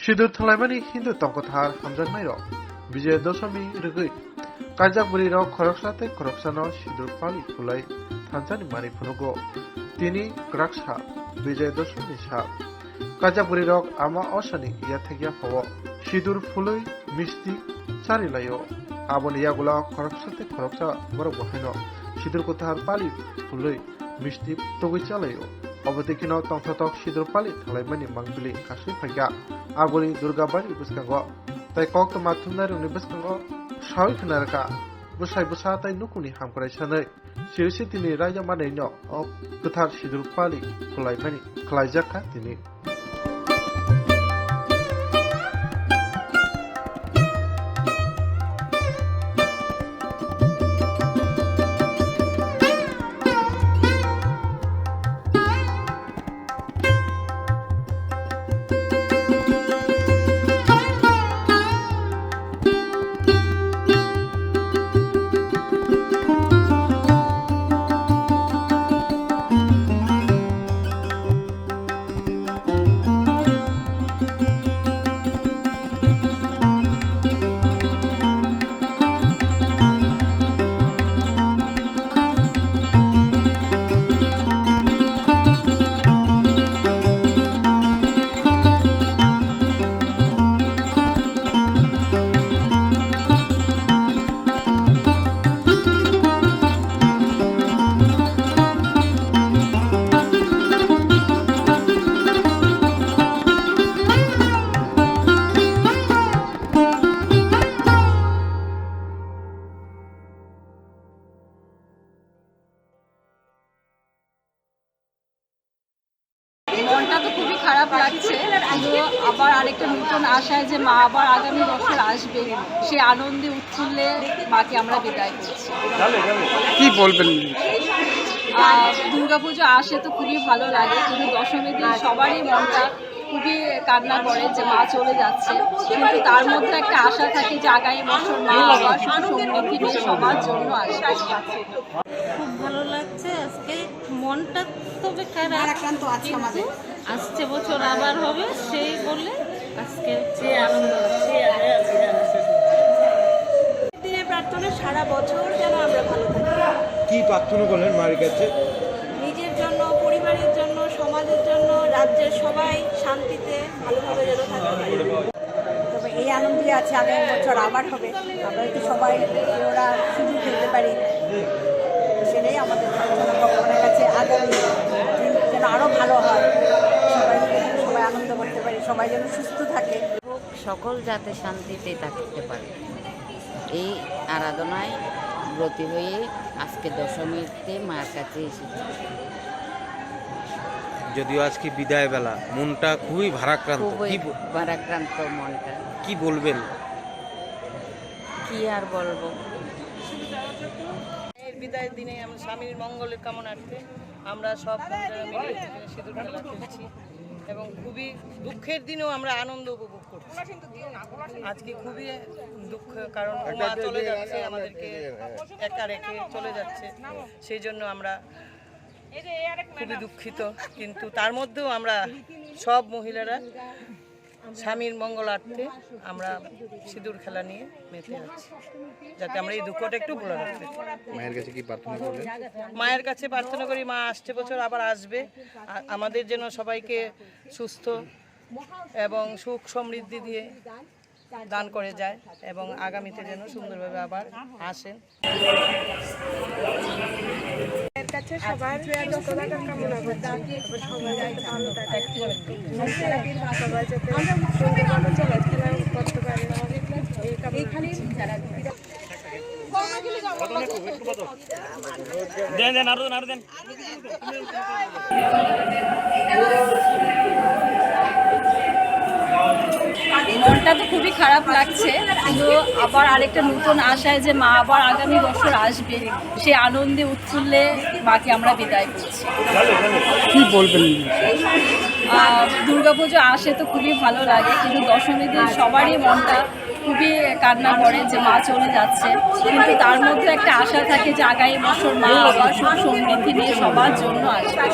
Shidur Thalamani Hindu Tonkothar Hamjak Nairo Vijay Dosami Rugui Kajak Buri Rok Khoroksate Khoroksano Shidur Pali Kulai Thanjani Mari Punugo Tini Kraksha Vijay Dosami Sha Kajak Buri Rok Ama Oshani Yathegya Hawa Shidur Fului Misti Sarilayo Abon Yagula Khoroksate Khoroksa Boroboheno Shidur Kothar Pali Fului Misti Togichalayo Obadikino Tongtotok Shidur Pali Thalaimani Mangbili Kashi Phaga Abuli Durgabari Buskango Tai Kok Matunari Unibuskango Shawi Kanaraka Busai Busatai Nukuni Hamkrai Sanai Shirisitini Raja Maneno of Kuthar Shidur Pali Kulaimani Kalajaka Tini মনটা তো খুবই খারাপ লাগছে, কিন্তু আবার আরেকটা নতুন আশায় যে মা আবার আগামী বছর আসবে, সেই আনন্দে উৎফুল্লে মাকে আমরা বিদায় করছি। কি বলবেন? দুর্গাপুজো আসে তো খুবই ভালো লাগে, কিন্তু দশমীর দিন সবারই মনটা খুবই কান্না করে যে মা চলে যাচ্ছে, কিন্তু তার মধ্যে একটা আশা থাকে যে আগামী বছর মা আবার সুখ সমৃদ্ধি নিয়ে সবার জন্য আসবে। খুব ভালো লাগছে আজকে, মনটা তবে খারাপ, কিন্তু আসছে বছর আবার হবে সেই বলে আজকে আনন্দ দিনের প্রার্থনা সারা বছর যেন আমরা ভালো থাকি। কি প্রার্থনা করলেন মায়ের কাছে? নিজের জন্য, পরিবারের জন্য, সমাজের জন্য, রাজ্যের সবাই শান্তিতে ভালোভাবে যেন থাকতে পারে। তবে এই আনন্দই আছে আগামী বছর আবার হবে, আমরা একটু সবাই ওরা সুযোগ খেলতে পারি, সেটাই আমাদের প্রার্থনা ভগবানের কাছে আগামী দিন যেন আরও ভালো হয়, সবাই আনন্দ করতে পারি, সবাই যেন সুস্থ থাকে। সকল যাতে শান্তিতে থাকতে পারে এই আরাধনায় ব্রতী হয়ে আজকে দশমীতে মায়ের কাছে এসেছি। যদিও আজকে বিদায় বেলা, মনটা খুবই ভারাক্রান্ত। খুবই ভারাক্রান্ত মনটা, কি বলবেন? কি আর বলবো। বিদায়ের দিনে আমরা স্বামীর মঙ্গলের কামনার্থে আমরা সব মিলে সিঁদুর খেলা খেলছি এবং খুবই দুঃখের দিনেও আমরা আনন্দ উপভোগ করছি। আজকে খুবই দুঃখ, কারণ মা চলে যাচ্ছে, আমাদেরকে একা রেখে চলে যাচ্ছে, সেই জন্য আমরা খুবই দুঃখিত। কিন্তু তার মধ্যেও আমরা সব মহিলারা স্বামীর মঙ্গলার্থে আমরা সিঁদুর খেলা নিয়ে মেতে আছি, যাতে আমরা এই দুঃখটা একটু ভুলে রাখতে। মায়ের কাছে কি প্রার্থনা করলেন? মায়ের কাছে প্রার্থনা করি মা আসছে বছর আবার আসবে, আমাদের যেন সবাইকে সুস্থ এবং সুখ সমৃদ্ধি দিয়ে দান করে যায় এবং আগামীতে যেন সুন্দরভাবে আবার আসেন। এর কাছে সবার সুস্থতা কামনা করছি, সবাই যাতে ভালো থাকে, সবাই যাতে সুন্দরভাবে চলাফেরা করতে পারে এই কামনা মনটা তো খুবই খারাপ লাগছে, কিন্তু আবার আরেকটা নতুন আশায় যে মা আবার আগামী বছর আসবে, সেই আনন্দে উৎফুল্লে মাকে আমরা বিদায় করছি। কি বলবেন? দুর্গাপুজো আসে তো খুবই ভালো লাগে, কিন্তু দশমীর দিন সবারই মনটা খুবই কান্না করে যে মা চলে যাচ্ছে, কিন্তু তার মধ্যে একটা আশা থাকে যে আগামী বছর মা আবার সুখ সমৃদ্ধি নিয়ে সবার জন্য আসবে।